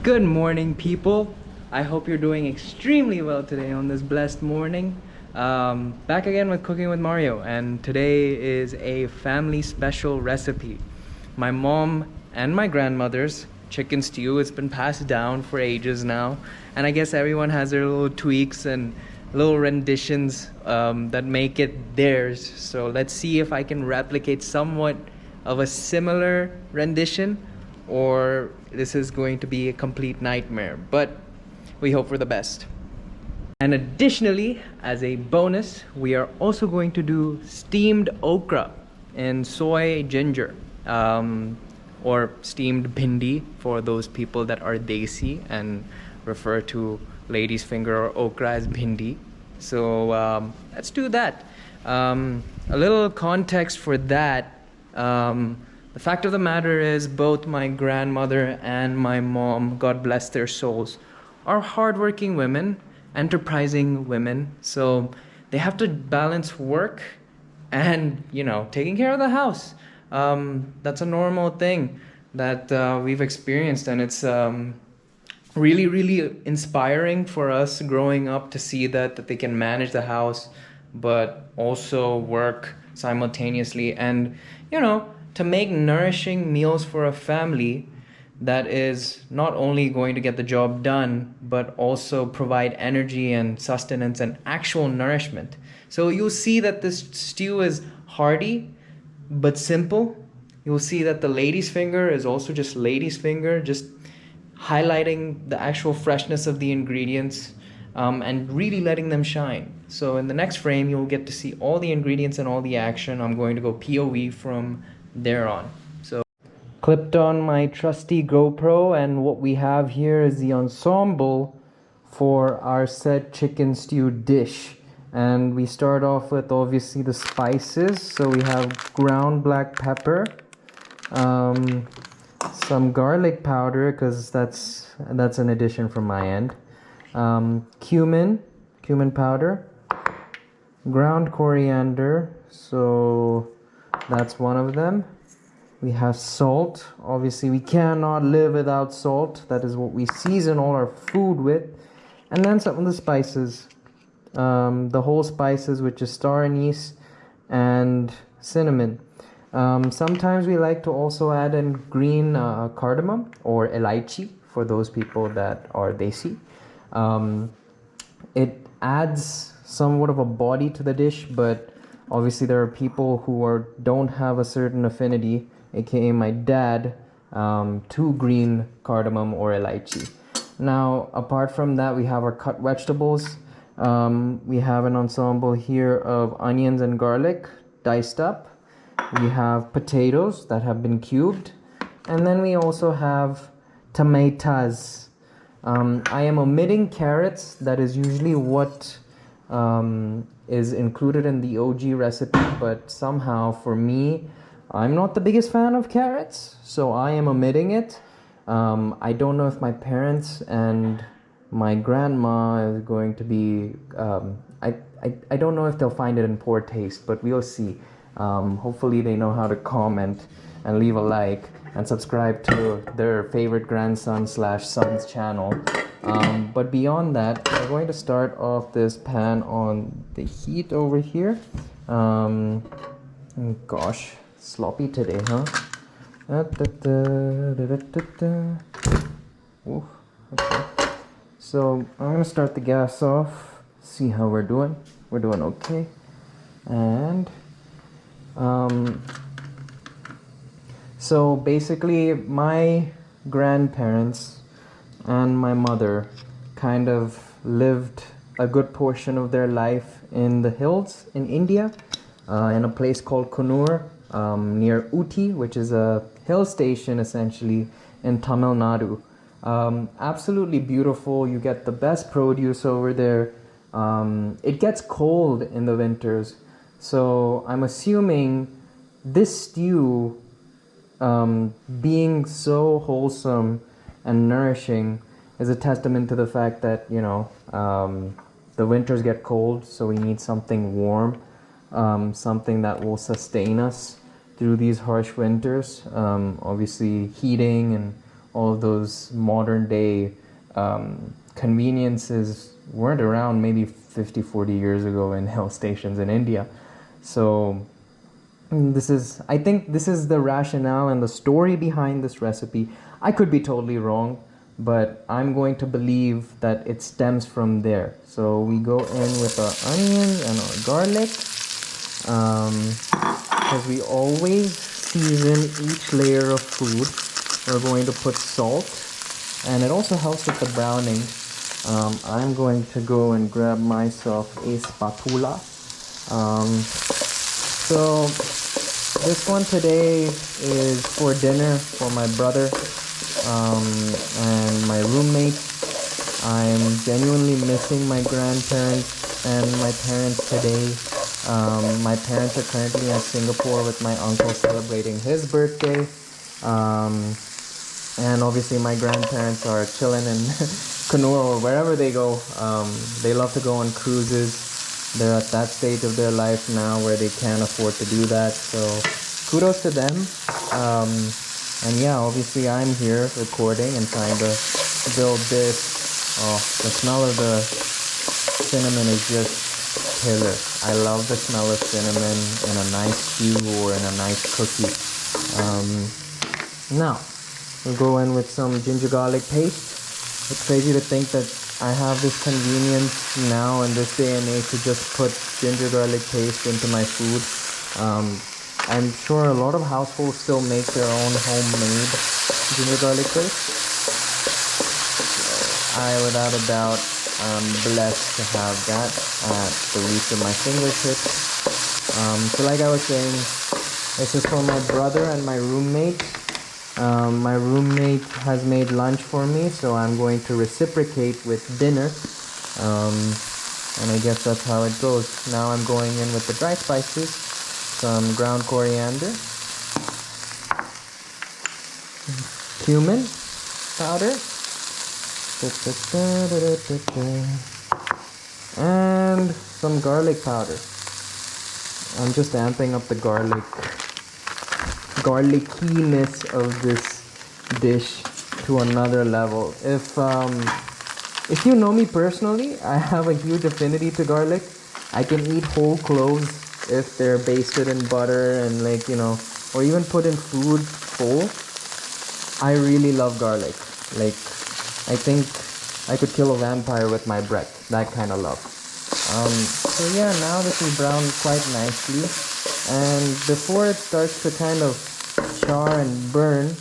Good morning, people. I hope you're doing extremely well today on this blessed morning. Back again with Cooking with Mario, and today is a family special recipe. My mom and my grandmother's chicken stew. It's been passed down for ages now, and I guess everyone has their little tweaks and little renditions that make it theirs. So let's see if I can replicate somewhat of a similar rendition, or this is going to be a complete nightmare, but we hope for the best. And additionally, as a bonus, we are also going to do steamed okra and soy ginger, or steamed bhindi for those people that are desi and refer to lady's finger or okra as bhindi. So let's do that. A little context for that. The fact of the matter is, both my grandmother and my mom, God bless their souls, are hardworking women, enterprising women. So they have to balance work and, taking care of the house. That's a normal thing that we've experienced, and it's really, really inspiring for us growing up to see that they can manage the house, but also work simultaneously, and, to make nourishing meals for a family that is not only going to get the job done, but also provide energy and sustenance and actual nourishment. So you'll see that this stew is hearty, but simple. You'll see that the lady's finger is also just lady's finger, just highlighting the actual freshness of the ingredients, and really letting them shine. So in the next frame, you'll get to see all the ingredients and all the action. I'm going to go POV from there on. So clipped on my trusty GoPro, and what we have here is the ensemble for our said chicken stew dish. And we start off with obviously the spices. So we have ground black pepper, some garlic powder, because that's an addition from my end, cumin powder, ground coriander, so that's one of them. We have salt. Obviously we cannot live without salt. That is what we season all our food with. And then some of the spices, the whole spices, which is star anise and cinnamon. Sometimes we like to also add in green cardamom or elaichi for those people that are desi. It adds somewhat of a body to the dish, but obviously there are people who don't have a certain affinity, aka my dad, to green cardamom or elaichi. Now, apart from that, we have our cut vegetables. We have an ensemble here of onions and garlic diced up. We have potatoes that have been cubed, and then we also have tomatoes. I am omitting carrots. That is usually what is included in the OG recipe, but somehow for me, I'm not the biggest fan of carrots, so I am omitting it. I don't know if my parents and my grandma is going to be, I don't know if they'll find it in poor taste, but we'll see. Hopefully they know how to comment and leave a like and subscribe to their favorite grandson/son's channel. But beyond that, we're going to start off this pan on the heat over here. Gosh, sloppy today, huh? Ooh, okay. So I'm gonna start the gas off, see how we're doing. We're doing okay. And so basically my grandparents and my mother kind of lived a good portion of their life in the hills in India, in a place called Coonoor, near Ooty, which is a hill station essentially in Tamil Nadu. Absolutely beautiful. You get the best produce over there. It gets cold in the winters, so I'm assuming this stew, being so wholesome and nourishing, is a testament to the fact that the winters get cold, so we need something warm, something that will sustain us through these harsh winters. Obviously heating and all those modern day conveniences weren't around maybe 50, 40 years ago in hill stations in India. So I think this is the rationale and the story behind this recipe. I could be totally wrong, but I'm going to believe that it stems from there. So we go in with our onions and our garlic, because we always season each layer of food. We're going to put salt, and it also helps with the browning. I'm going to go and grab myself a spatula. So this one today is for dinner for my brother and my roommate. I'm genuinely missing my grandparents and my parents today. My parents are currently in Singapore with my uncle celebrating his birthday. And obviously my grandparents are chilling in Coonoor or wherever they go. They love to go on cruises. They're at that stage of their life now where they can't afford to do that. So kudos to them. And yeah, obviously I'm here recording and trying to build this. Oh, the smell of the cinnamon is just killer. I love the smell of cinnamon in a nice stew or in a nice cookie. Now, we'll go in with some ginger garlic paste. It's crazy to think that I have this convenience now in this day and age to just put ginger garlic paste into my food. I'm sure a lot of households still make their own homemade ginger garlic paste. I, without a doubt, am blessed to have that at the reach of my fingertips. So like I was saying, this is for my brother and my roommate. My roommate has made lunch for me, so I'm going to reciprocate with dinner. And I guess that's how it goes. Now I'm going in with the dry spices, some ground coriander, cumin powder, and some garlic powder. I'm just amping up the garlickiness of this dish to another level. If you know me personally, I have a huge affinity to garlic. I can eat whole cloves if they're basted in butter and or even put in food whole. I really love garlic. I think I could kill a vampire with my breath. That kind of love. So yeah, now this is browned quite nicely. And before it starts to kind of char and burn,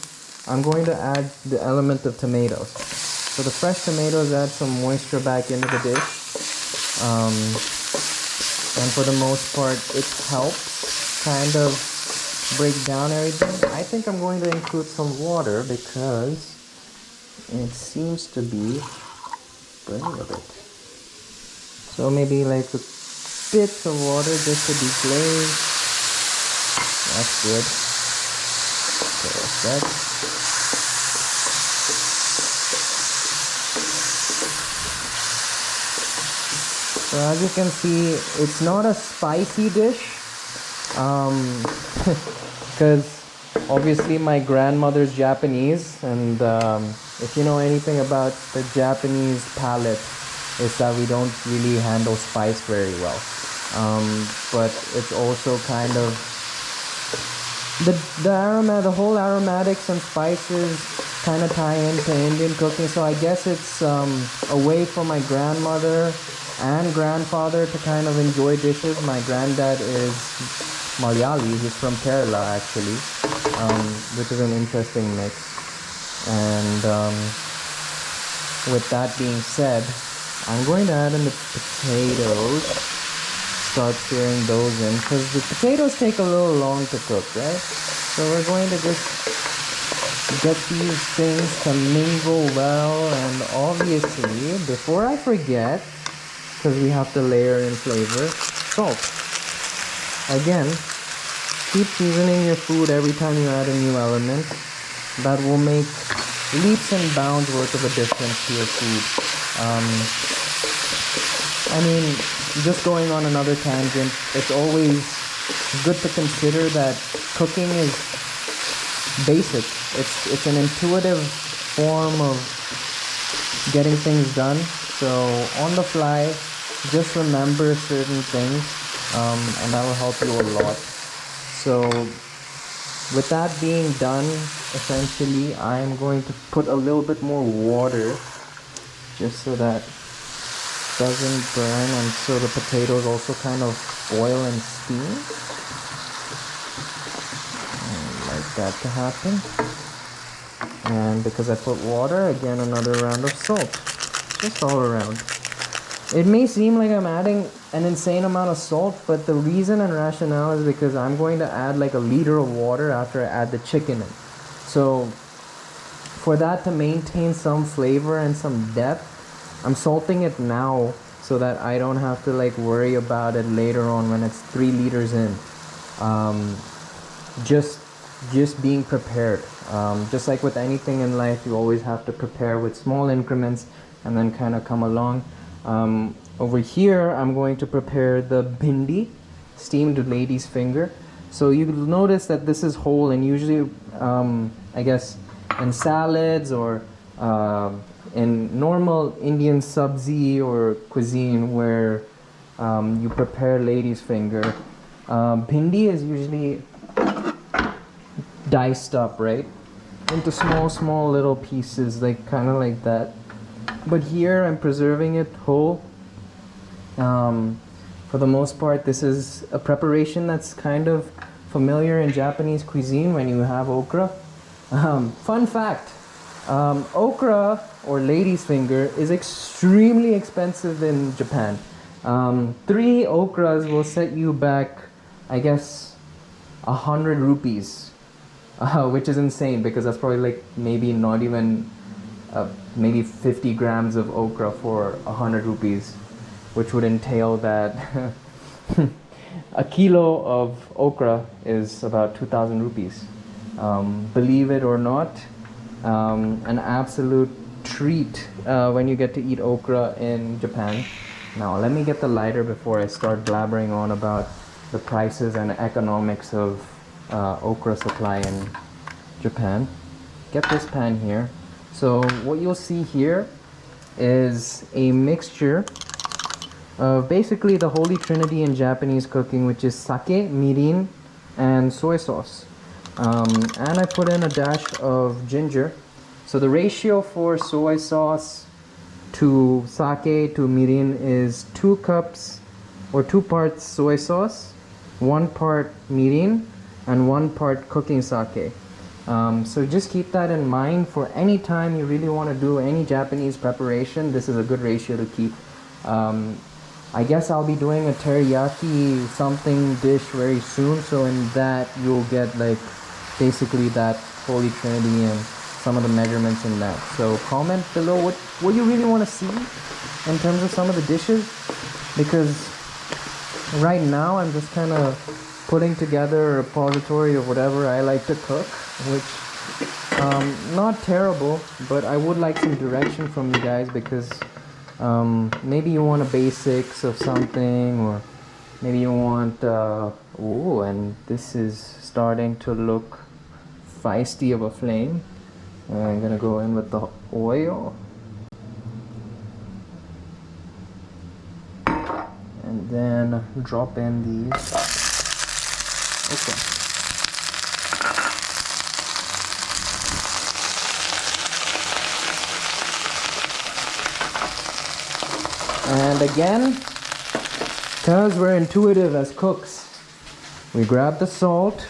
I'm going to add the element of tomatoes. So the fresh tomatoes add some moisture back into the dish. And for the most part, it helps kind of break down everything. I think I'm going to include some water because it seems to be burning a bit. So maybe like a bit of water just to deglaze. That's good. Perfect. So as you can see, it's not a spicy dish. Because obviously my grandmother's Japanese, and if you know anything about the Japanese palate, is that we don't really handle spice very well. But it's also kind of the whole aromatics and spices kind of tie into Indian cooking. So I guess it's a way for my grandmother and grandfather to kind of enjoy dishes. My granddad is Malayali, he's from Kerala actually, which is an interesting mix. And with that being said, I'm going to add in the potatoes, start searing those in, because the potatoes take a little long to cook, right? So we're going to just get these things to mingle well, and obviously, before I forget, because we have to layer in flavor, salt. Again, keep seasoning your food every time you add a new element. That will make leaps and bounds worth of a difference to your food. Just going on another tangent, it's always good to consider that cooking is basic. It's an intuitive form of getting things done. So on the fly, just remember certain things, and that will help you a lot. So with that being done, essentially, I'm going to put a little bit more water just so that it doesn't burn, and so the potatoes also kind of boil and steam. And like that to happen. And because I put water, again another round of salt, just all around. It may seem like I'm adding an insane amount of salt, but the reason and rationale is because I'm going to add like a liter of water after I add the chicken in. So for that to maintain some flavor and some depth, I'm salting it now so that I don't have to like worry about it later on when it's 3 liters in. Just being prepared. Just like with anything in life, you always have to prepare with small increments and then kind of come along. Over here, I'm going to prepare the bhindi, steamed lady's finger. So you'll notice that this is whole, and usually, I guess, in salads or in normal Indian sabzi or cuisine where you prepare lady's finger, bhindi is usually diced up, right, into small little pieces, like kind of like that. But here I'm preserving it whole. For the most part, this is a preparation that's kind of familiar in Japanese cuisine when you have okra. Fun fact, okra or lady's finger is extremely expensive in Japan. 3 okras will set you back, I guess, 100 rupees, which is insane because that's probably like maybe not even maybe 50 grams of okra for 100 rupees, which would entail that a kilo of okra is about 2,000 rupees. Believe it or not, an absolute treat when you get to eat okra in Japan. Now let me get the lighter before I start blabbering on about the prices and economics of okra supply in Japan. Get this pan here. So what you'll see here is a mixture of basically the holy trinity in Japanese cooking, which is sake, mirin, and soy sauce. And I put in a dash of ginger. So the ratio for soy sauce to sake to mirin is 2 cups or 2 parts soy sauce, 1 part mirin, and 1 part cooking sake. So just keep that in mind for any time you really want to do any Japanese preparation. This is a good ratio to keep. I guess I'll be doing a teriyaki something dish very soon, so in that you'll get like basically that holy trinity and some of the measurements in that. So comment below what you really want to see in terms of some of the dishes, because right now I'm just kind of putting together a repository of whatever I like to cook, which not terrible, but I would like some direction from you guys, because maybe you want a basics of something, or maybe you want ooh, and this is starting to look feisty of a flame. I'm gonna go in with the oil and then drop in these. Okay. And again, because we're intuitive as cooks, we grab the salt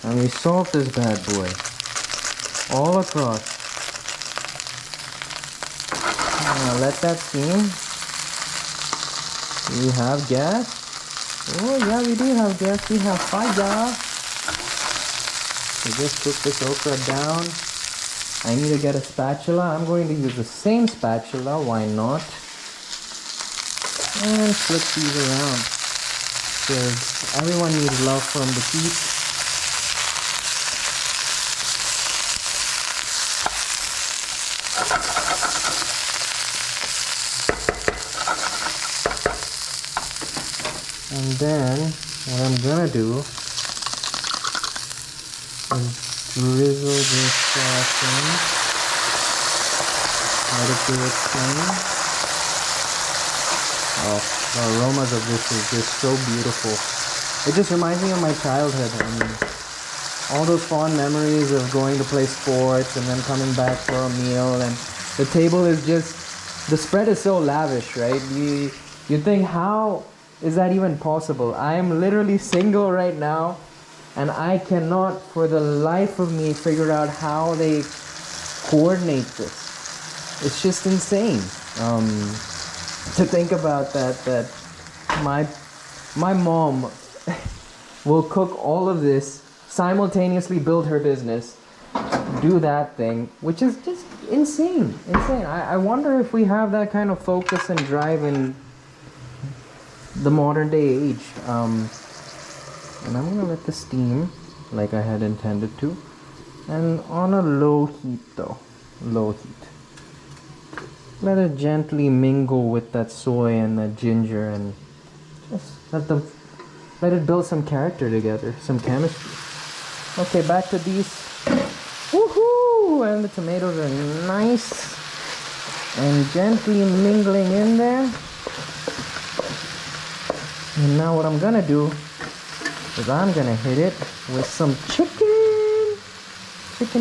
and we salt this bad boy all across. Now let that steam. We have gas. Oh yeah, we do have gas. We have fire. We just cook this okra down. I need to get a spatula. I'm going to use the same spatula. Why not? And flip these around, because everyone needs love from the heat. And then what I'm gonna do is drizzle this sauce in. Let it do its thing. Oh, the aromas of this is just so beautiful. It just reminds me of my childhood and all those fond memories of going to play sports and then coming back for a meal. And the table is just, the spread is so lavish, right? You think, how is that even possible? I am literally single right now and I cannot for the life of me figure out how they coordinate this. It's just insane. To think about that my mom will cook all of this, simultaneously build her business, do that thing, which is just insane. I wonder if we have that kind of focus and drive in the modern day age. And I'm gonna let this steam like I had intended to, and on a low heat though, low heat. Let it gently mingle with that soy and that ginger, and just let it build some character together, some chemistry. Okay, back to these. Woohoo! And the tomatoes are nice and gently mingling in there. And now what I'm gonna do is I'm gonna hit it with some chicken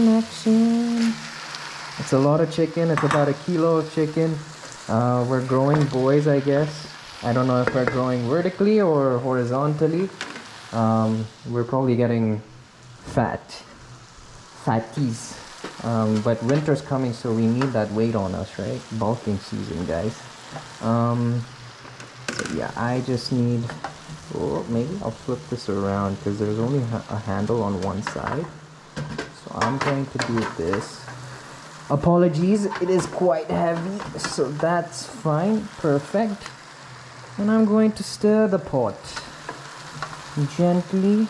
action. It's a lot of chicken. It's about 1 kilo of chicken. We're growing boys, I guess. I don't know if we're growing vertically or horizontally. We're probably getting fatties. But winter's coming, so we need that weight on us, right? Bulking season, guys. So yeah, I just need, maybe I'll flip this around because there's only a handle on one side. So I'm going to do this. Apologies, it is quite heavy, so that's fine, perfect. And I'm going to stir the pot gently,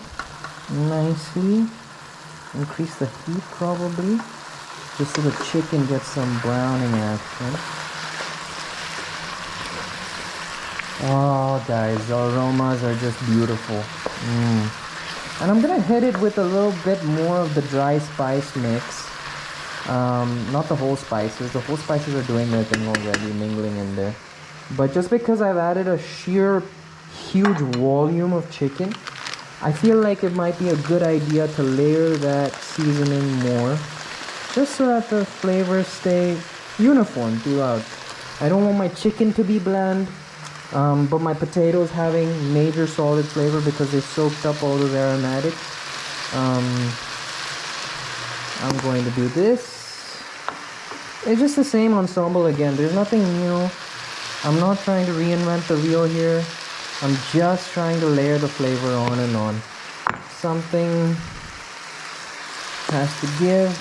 nicely. Increase the heat probably, just so the chicken gets some browning action. Oh guys, the aromas are just beautiful. And I'm gonna hit it with a little bit more of the dry spice mix. Not the whole spices. The whole spices are doing their thing already, mingling in there. But just because I've added a sheer huge volume of chicken, I feel like it might be a good idea to layer that seasoning more, just so that the flavors stay uniform throughout. I don't want my chicken to be bland, but my potatoes having major solid flavor because they soaked up all those aromatics. I'm going to do this. It's just the same ensemble again. There's nothing new. I'm not trying to reinvent the wheel here. I'm just trying to layer the flavor on and on. Something has to give.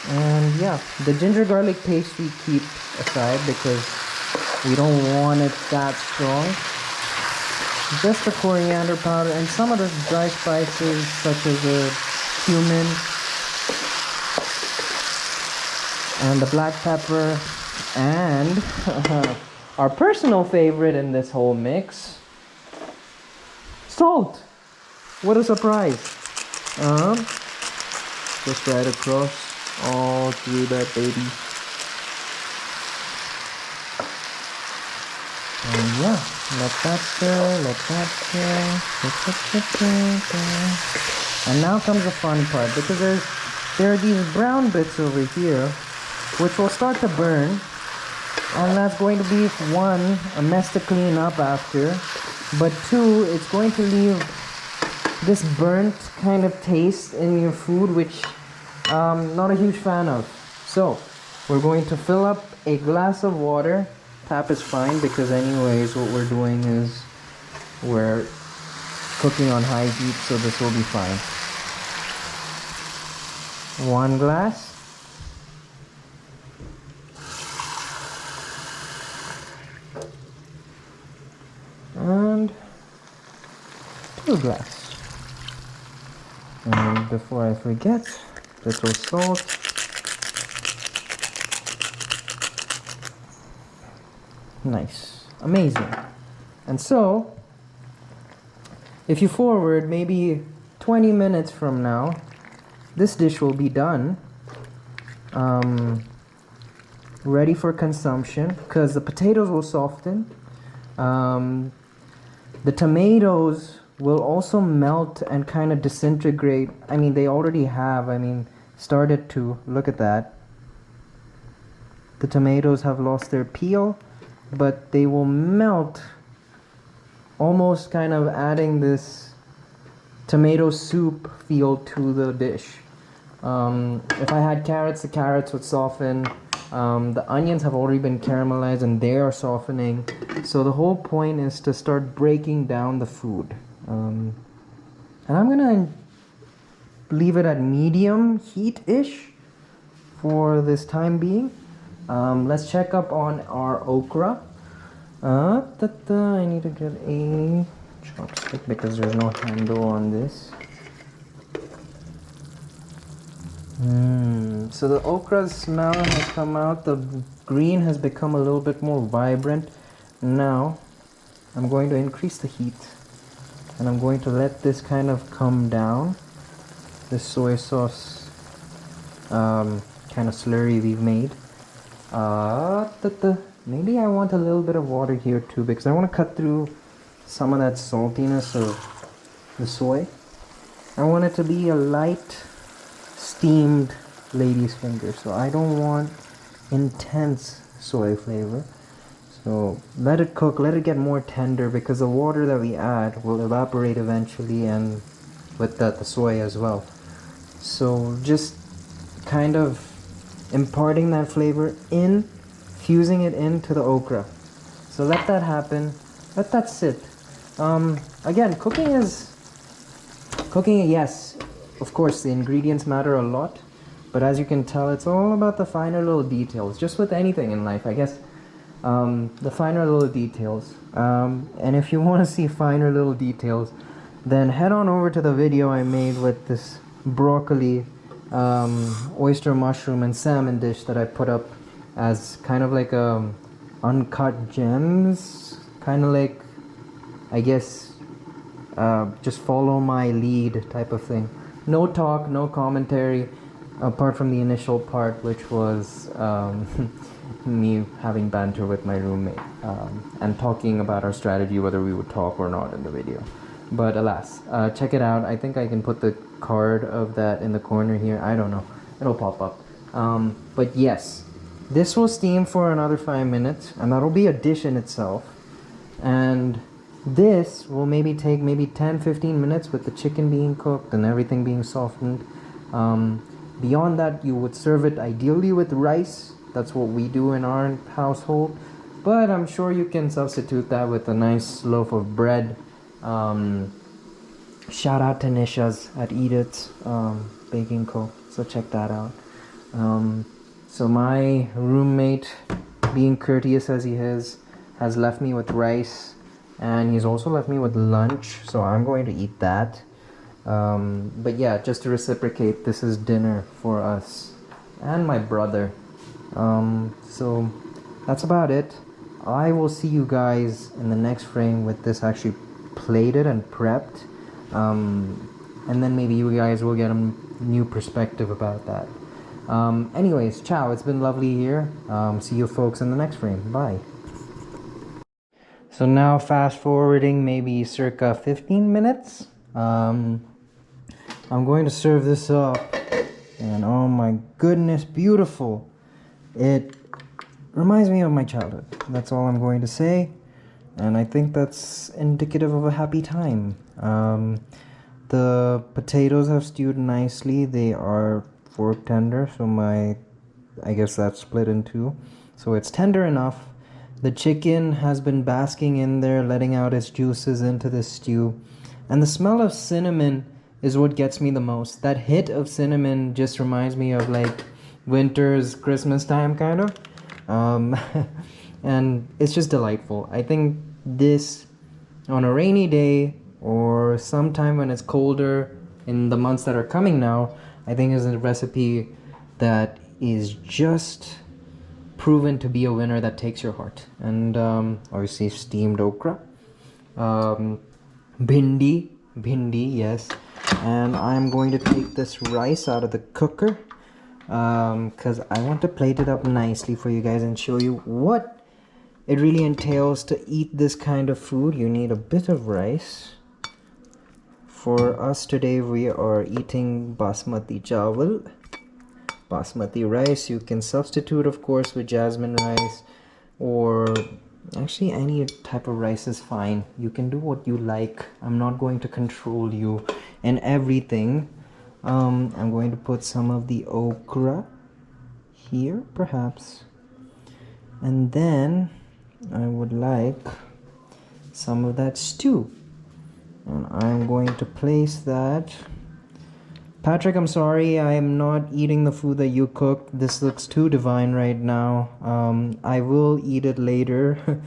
And yeah, the ginger garlic paste we keep aside because we don't want it that strong. Just the coriander powder and some of the dry spices such as the cumin and the black pepper and our personal favorite in this whole mix, salt. What a surprise. Just right across all through that baby. And yeah, let that stir, let that stir. And now comes the fun part, because there are these brown bits over here which will start to burn, and that's going to be, one, a mess to clean up after, but two, it's going to leave this burnt kind of taste in your food, which I'm not a huge fan of. So we're going to fill up a glass of water. Tap is fine because anyways what we're doing is we're cooking on high heat, so this will be fine. 1 glass. And 2 glass. And before I forget, little salt. Nice. Amazing. And so, if you forward maybe 20 minutes from now, this dish will be done. ready for consumption because the potatoes will soften. The tomatoes will also melt and kind of disintegrate. I mean, they already have. I mean, started to. Look at that. The tomatoes have lost their peel, but they will melt, almost kind of adding this tomato soup feel to the dish. If I had carrots, the carrots would soften. The onions have already been caramelized and they are softening. So the whole point is to start breaking down the food. And I'm gonna leave it at medium heat-ish for this time being. Let's check up on our okra. I need to get a chopstick because there's no handle on this. So the okra smell has come out. The green has become a little bit more vibrant. Now I'm going to increase the heat and I'm going to let this kind of come down. This soy sauce kind of slurry we've made. Maybe I want a little bit of water here too because I want to cut through some of that saltiness of the soy. I want it to be a light steamed lady's finger, so I don't want intense soy flavor. So let it cook, let it get more tender because the water that we add will evaporate eventually, and with that the soy as well. So just kind of imparting that flavor in, fusing it into the okra. So let that happen, let that sit. Again, cooking, yes, of course the ingredients matter a lot, but as you can tell, it's all about the finer little details. Just with anything in life, I guess, the finer little details. And if you want to see finer little details, then head on over to the video I made with this broccoli, oyster mushroom and salmon dish that I put up as kind of like uncut gems, kind of like, I guess, just follow my lead type of thing. No talk, no commentary, apart from the initial part, which was me having banter with my roommate and talking about our strategy, whether we would talk or not in the video. But alas, check it out. I think I can put the card of that in the corner here. I don't know, it'll pop up. But yes, this will steam for another 5 minutes, and that'll be a dish in itself. And this will maybe take 10-15 minutes with the chicken being cooked and everything being softened. Beyond that, you would serve it ideally with rice. That's what we do in our household, but I'm sure you can substitute that with a nice loaf of bread. Shout out to Nisha's at Edith's Baking Co. So check that out. So my roommate, being courteous as he is, has left me with rice, and he's also left me with lunch, so I'm going to eat that. But yeah, just to reciprocate, this is dinner for us and my brother. So that's about it. I will see you guys in the next frame with this actually plated and prepped. And then maybe you guys will get a new perspective about that. Anyways, ciao. It's been lovely here. See you folks in the next frame. Bye. So now fast forwarding maybe circa 15 minutes. I'm going to serve this up, and oh my goodness, beautiful. It reminds me of my childhood. That's all I'm going to say, and I think that's indicative of a happy time. The potatoes have stewed nicely. They are fork tender, so I guess that's split in two, so it's tender enough. The chicken has been basking in there, letting out its juices into the stew, and the smell of cinnamon is what gets me the most. That hit of cinnamon just reminds me of like winter's Christmas time, kind of. And it's just delightful. I think this, on a rainy day or sometime when it's colder in the months that are coming now, I think is a recipe that is just proven to be a winner that takes your heart. And obviously steamed okra, bhindi, yes. And I'm going to take this rice out of the cooker. because I want to plate it up nicely for you guys and show you what it really entails to eat this kind of food. You need a bit of rice. For us today, we are eating basmati chawal, basmati rice. You can substitute, of course, with jasmine rice, or actually any type of rice is fine. You can do what you like. I'm not going to control you and everything. I'm going to put some of the okra here, perhaps, and then I would like some of that stew, and I'm going to place that. Patrick, I'm sorry, I am not eating the food that you cooked. This looks too divine right now. I will eat it later.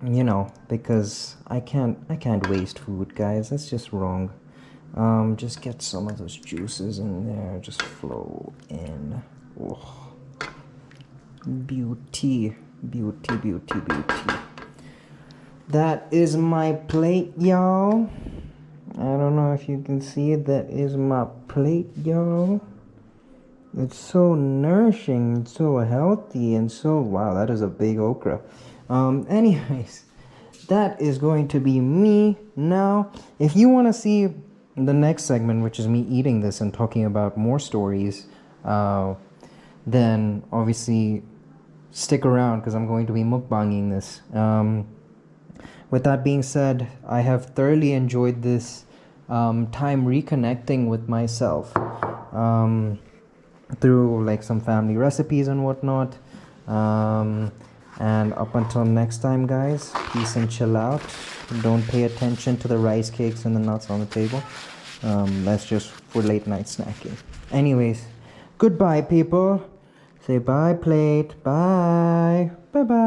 You know, because I can't waste food, guys. That's just wrong. Just get some of those juices in there. Just flow in. Oh. Beauty, beauty, beauty, beauty. That is my plate, y'all. I don't know if you can see it. That is my plate, y'all. It's so nourishing, so healthy, and so wow, that is a big okra. Anyways, that is going to be me now. If you want to see the next segment, which is me eating this and talking about more stories, then obviously stick around because I'm going to be mukbanging this. With that being said, I have thoroughly enjoyed this time reconnecting with myself through like some family recipes and whatnot. And up until next time, guys, peace and chill out. Don't pay attention to the rice cakes and the nuts on the table. That's just for late night snacking. Anyways, goodbye, people. Say bye, plate. Bye. Bye-bye.